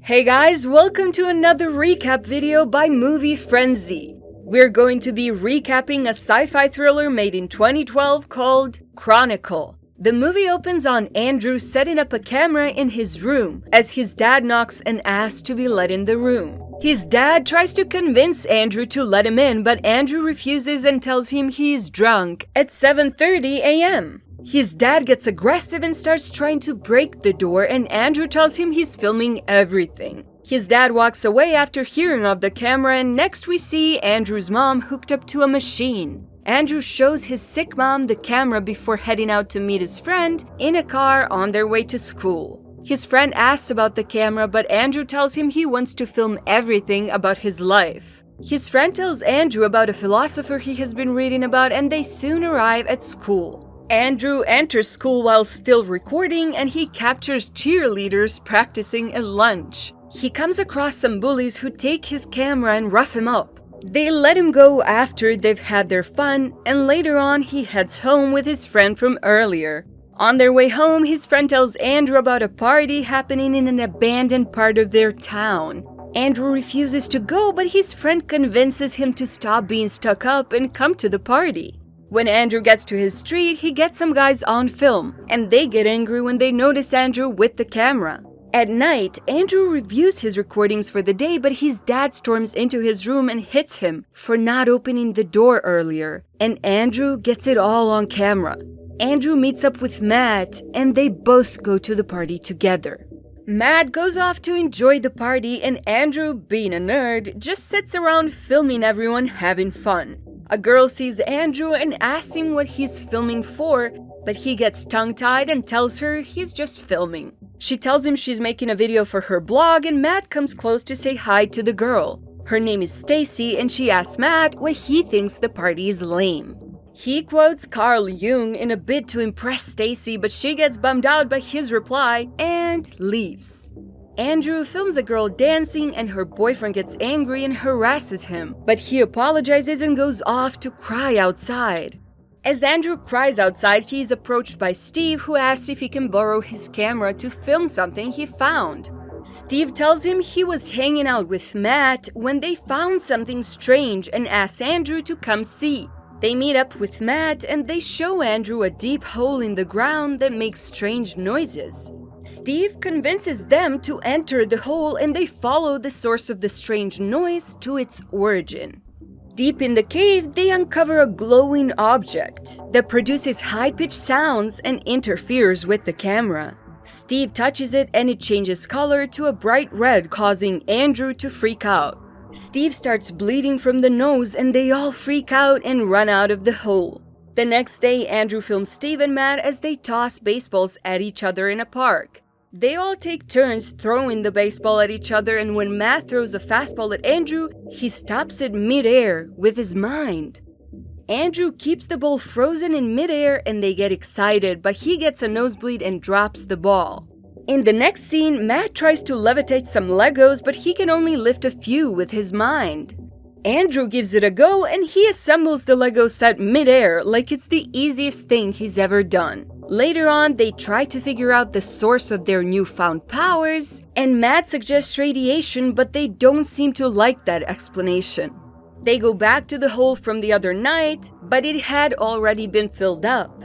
Hey guys, welcome to another recap video by Movie Frenzy. We're going to be recapping a sci-fi thriller made in 2012 called Chronicle. The movie opens on Andrew setting up a camera in his room as his dad knocks and asks to be let in the room. His dad tries to convince Andrew to let him in, but Andrew refuses and tells him he's drunk at 7:30 a.m. His dad gets aggressive and starts trying to break the door, and Andrew tells him he's filming everything. His dad walks away after hearing of the camera, and next we see Andrew's mom hooked up to a machine. Andrew shows his sick mom the camera before heading out to meet his friend in a car on their way to school. His friend asks about the camera, but Andrew tells him he wants to film everything about his life. His friend tells Andrew about a philosopher he has been reading about, and they soon arrive at school. Andrew enters school while still recording, and he captures cheerleaders practicing at lunch. He comes across some bullies who take his camera and rough him up. They let him go after they've had their fun, and later on he heads home with his friend from earlier. On their way home, his friend tells Andrew about a party happening in an abandoned part of their town. Andrew refuses to go, but his friend convinces him to stop being stuck up and come to the party. When Andrew gets to his street, he gets some guys on film, and they get angry when they notice Andrew with the camera. At night, Andrew reviews his recordings for the day, but his dad storms into his room and hits him for not opening the door earlier, and Andrew gets it all on camera. Andrew meets up with Matt, and they both go to the party together. Matt goes off to enjoy the party, and Andrew, being a nerd, just sits around filming everyone having fun. A girl sees Andrew and asks him what he's filming for, but he gets tongue-tied and tells her he's just filming. She tells him she's making a video for her blog, and Matt comes close to say hi to the girl. Her name is Stacy, and she asks Matt why he thinks the party is lame. He quotes Carl Jung in a bid to impress Stacy, but she gets bummed out by his reply and leaves. Andrew films a girl dancing, and her boyfriend gets angry and harasses him, but he apologizes and goes off to cry outside. As Andrew cries outside, he is approached by Steve, who asks if he can borrow his camera to film something he found. Steve tells him he was hanging out with Matt when they found something strange and asks Andrew to come see. They meet up with Matt, and they show Andrew a deep hole in the ground that makes strange noises. Steve convinces them to enter the hole, and they follow the source of the strange noise to its origin. Deep in the cave, they uncover a glowing object that produces high-pitched sounds and interferes with the camera. Steve touches it, and it changes color to a bright red, causing Andrew to freak out. Steve starts bleeding from the nose, and they all freak out and run out of the hole. The next day, Andrew films Steve and Matt as they toss baseballs at each other in a park. They all take turns throwing the baseball at each other, and when Matt throws a fastball at Andrew, he stops it mid-air with his mind. Andrew keeps the ball frozen in mid-air, and they get excited, but he gets a nosebleed and drops the ball. In the next scene, Matt tries to levitate some Legos, but he can only lift a few with his mind. Andrew gives it a go, and he assembles the Lego set mid-air like it's the easiest thing he's ever done. Later on, they try to figure out the source of their newfound powers, and Matt suggests radiation, but they don't seem to like that explanation. They go back to the hole from the other night, but it had already been filled up.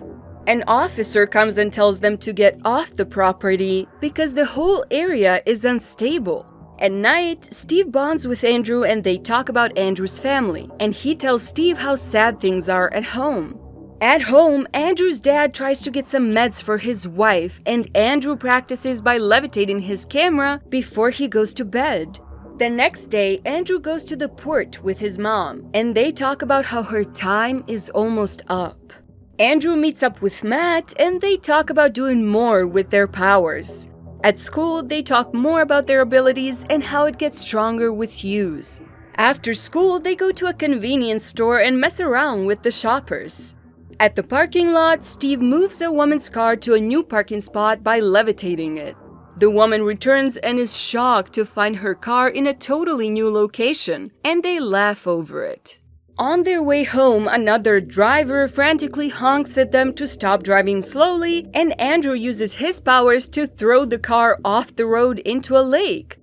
An officer comes and tells them to get off the property because the whole area is unstable. At night, Steve bonds with Andrew, and they talk about Andrew's family, and he tells Steve how sad things are at home. At home, Andrew's dad tries to get some meds for his wife, and Andrew practices by levitating his camera before he goes to bed. The next day, Andrew goes to the port with his mom, and they talk about how her time is almost up. Andrew meets up with Matt, and they talk about doing more with their powers. At school, they talk more about their abilities and how it gets stronger with use. After school, they go to a convenience store and mess around with the shoppers. At the parking lot, Steve moves a woman's car to a new parking spot by levitating it. The woman returns and is shocked to find her car in a totally new location, and they laugh over it. On their way home, another driver frantically honks at them to stop driving slowly, and Andrew uses his powers to throw the car off the road into a lake.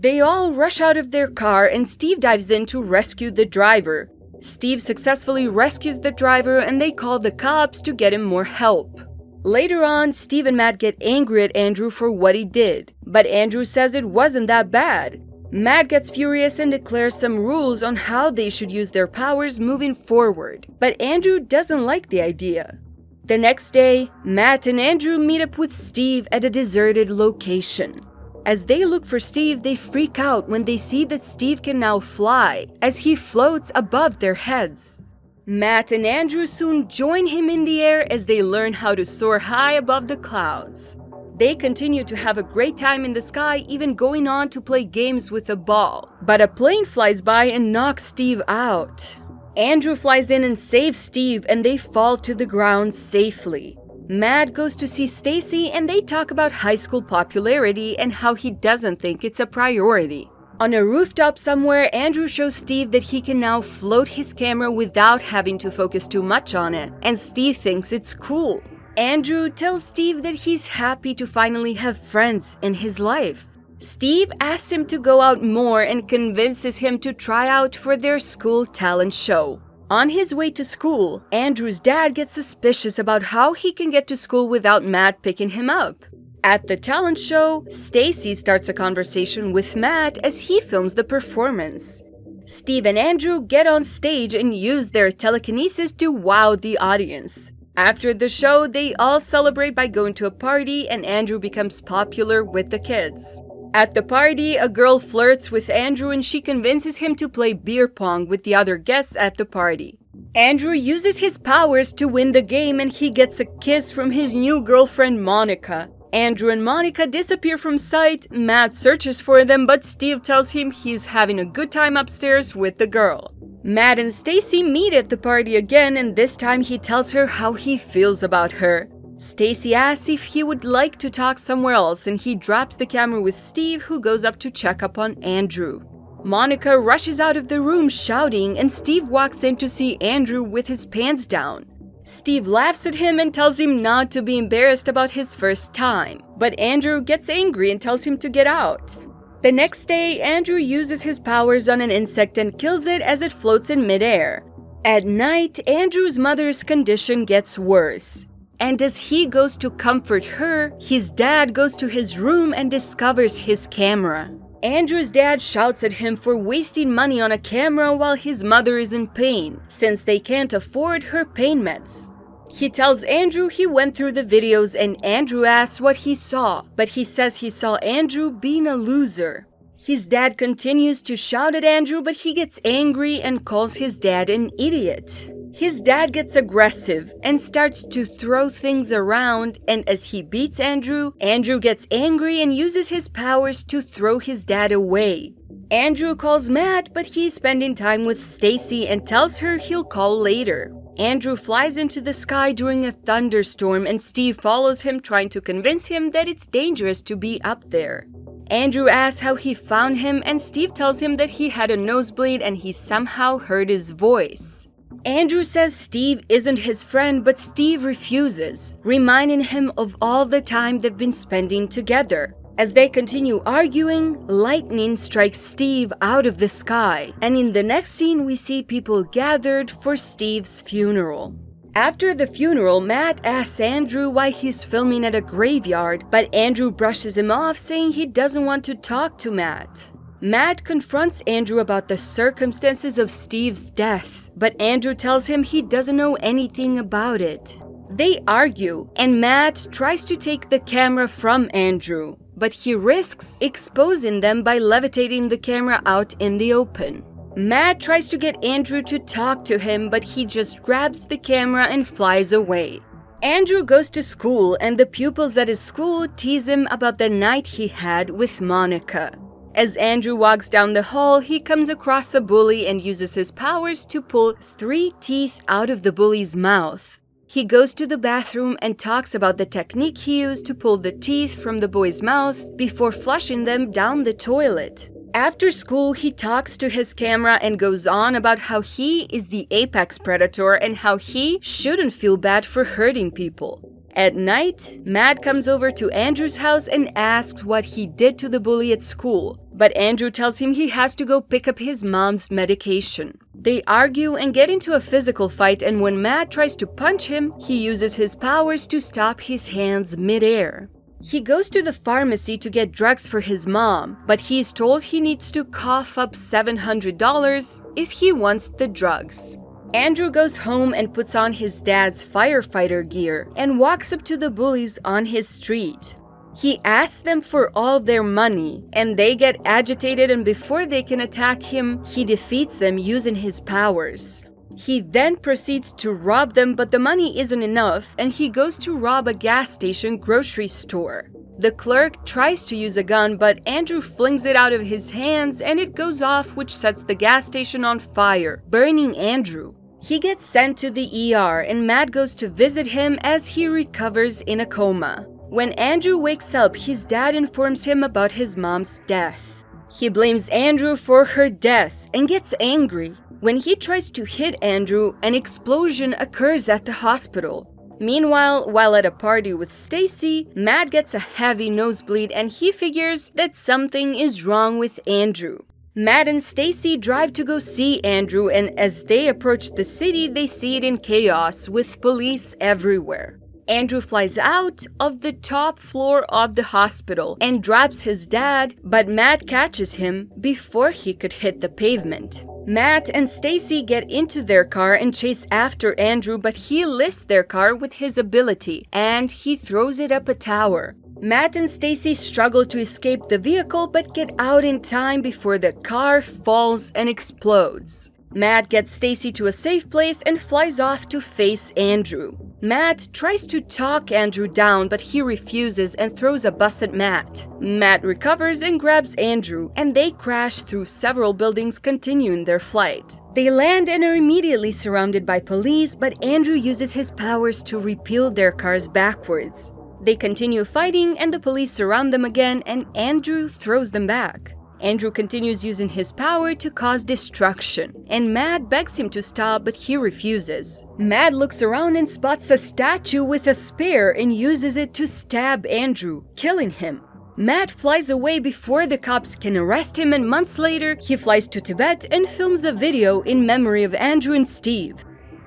They all rush out of their car and Steve dives in to rescue the driver. Steve successfully rescues the driver and they call the cops to get him more help. Later on, Steve and Matt get angry at Andrew for what he did, but Andrew says it wasn't that bad. Matt gets furious and declares some rules on how they should use their powers moving forward, but Andrew doesn't like the idea. The next day, Matt and Andrew meet up with Steve at a deserted location. As they look for Steve, they freak out when they see that Steve can now fly, as he floats above their heads. Matt and Andrew soon join him in the air as they learn how to soar high above the clouds. They continue to have a great time in the sky, even going on to play games with a ball. But a plane flies by and knocks Steve out. Andrew flies in and saves Steve and they fall to the ground safely. Matt goes to see Stacy and they talk about high school popularity and how he doesn't think it's a priority. On a rooftop somewhere, Andrew shows Steve that he can now float his camera without having to focus too much on it, and Steve thinks it's cool. Andrew tells Steve that he's happy to finally have friends in his life. Steve asks him to go out more and convinces him to try out for their school talent show. On his way to school, Andrew's dad gets suspicious about how he can get to school without Matt picking him up. At the talent show, Stacy starts a conversation with Matt as he films the performance. Steve and Andrew get on stage and use their telekinesis to wow the audience. After the show, they all celebrate by going to a party and Andrew becomes popular with the kids. At the party, a girl flirts with Andrew and she convinces him to play beer pong with the other guests at the party. Andrew uses his powers to win the game and he gets a kiss from his new girlfriend Monica. Andrew and Monica disappear from sight. Matt searches for them, but Steve tells him he's having a good time upstairs with the girl. Matt and Stacy meet at the party again, and this time he tells her how he feels about her. Stacy asks if he would like to talk somewhere else, and he drops the camera with Steve, who goes up to check up on Andrew. Monica rushes out of the room shouting, and Steve walks in to see Andrew with his pants down. Steve laughs at him and tells him not to be embarrassed about his first time, but Andrew gets angry and tells him to get out. The next day, Andrew uses his powers on an insect and kills it as it floats in midair. At night, Andrew's mother's condition gets worse, and as he goes to comfort her, his dad goes to his room and discovers his camera. Andrew's dad shouts at him for wasting money on a camera while his mother is in pain, since they can't afford her pain meds. He tells Andrew he went through the videos and Andrew asks what he saw, but he says he saw Andrew being a loser. His dad continues to shout at Andrew, but he gets angry and calls his dad an idiot. His dad gets aggressive and starts to throw things around, and as he beats Andrew, Andrew gets angry and uses his powers to throw his dad away. Andrew calls Matt, but he's spending time with Stacy and tells her he'll call later. Andrew flies into the sky during a thunderstorm and Steve follows him, trying to convince him that it's dangerous to be up there. Andrew asks how he found him and Steve tells him that he had a nosebleed and he somehow heard his voice. Andrew says Steve isn't his friend, but Steve refuses, reminding him of all the time they've been spending together. As they continue arguing, lightning strikes Steve out of the sky, and in the next scene we see people gathered for Steve's funeral. After the funeral, Matt asks Andrew why he's filming at a graveyard, but Andrew brushes him off, saying he doesn't want to talk to Matt. Matt confronts Andrew about the circumstances of Steve's death, but Andrew tells him he doesn't know anything about it. They argue, and Matt tries to take the camera from Andrew, but he risks exposing them by levitating the camera out in the open. Matt tries to get Andrew to talk to him, but he just grabs the camera and flies away. Andrew goes to school, and the pupils at his school tease him about the night he had with Monica. As Andrew walks down the hall, he comes across a bully and uses his powers to pull 3 teeth out of the bully's mouth. He goes to the bathroom and talks about the technique he used to pull the teeth from the boy's mouth before flushing them down the toilet. After school, he talks to his camera and goes on about how he is the apex predator and how he shouldn't feel bad for hurting people. At night, Matt comes over to Andrew's house and asks what he did to the bully at school. but Andrew tells him he has to go pick up his mom's medication. They argue and get into a physical fight, and when Matt tries to punch him, he uses his powers to stop his hands midair. He goes to the pharmacy to get drugs for his mom, but he's told he needs to cough up $700 if he wants the drugs. Andrew goes home and puts on his dad's firefighter gear and walks up to the bullies on his street. He asks them for all their money, and they get agitated, and before they can attack him, he defeats them using his powers. He then proceeds to rob them, but the money isn't enough, and he goes to rob a gas station grocery store. The clerk tries to use a gun, but Andrew flings it out of his hands and it goes off, which sets the gas station on fire, burning Andrew. He gets sent to the ER, and Matt goes to visit him as he recovers in a coma. When Andrew wakes up, his dad informs him about his mom's death. He blames Andrew for her death and gets angry. When he tries to hit Andrew, an explosion occurs at the hospital. Meanwhile, while at a party with Stacy, Matt gets a heavy nosebleed and he figures that something is wrong with Andrew. Matt and Stacy drive to go see Andrew, and as they approach the city, they see it in chaos with police everywhere. Andrew flies out of the top floor of the hospital and drops his dad, but Matt catches him before he could hit the pavement. Matt and Stacy get into their car and chase after Andrew, but he lifts their car with his ability and he throws it up a tower. Matt and Stacy struggle to escape the vehicle but get out in time before the car falls and explodes. Matt gets Stacy to a safe place and flies off to face Andrew. Matt tries to talk Andrew down, but he refuses and throws a bus at Matt. Matt recovers and grabs Andrew, and they crash through several buildings, continuing their flight. They land and are immediately surrounded by police, but Andrew uses his powers to repel their cars backwards. They continue fighting, and the police surround them again, and Andrew throws them back. Andrew continues using his power to cause destruction, and Matt begs him to stop, but he refuses. Matt looks around and spots a statue with a spear and uses it to stab Andrew, killing him. Matt flies away before the cops can arrest him, and months later, he flies to Tibet and films a video in memory of Andrew and Steve.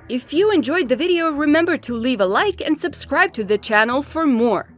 If you enjoyed the video, remember to leave a like and subscribe to the channel for more.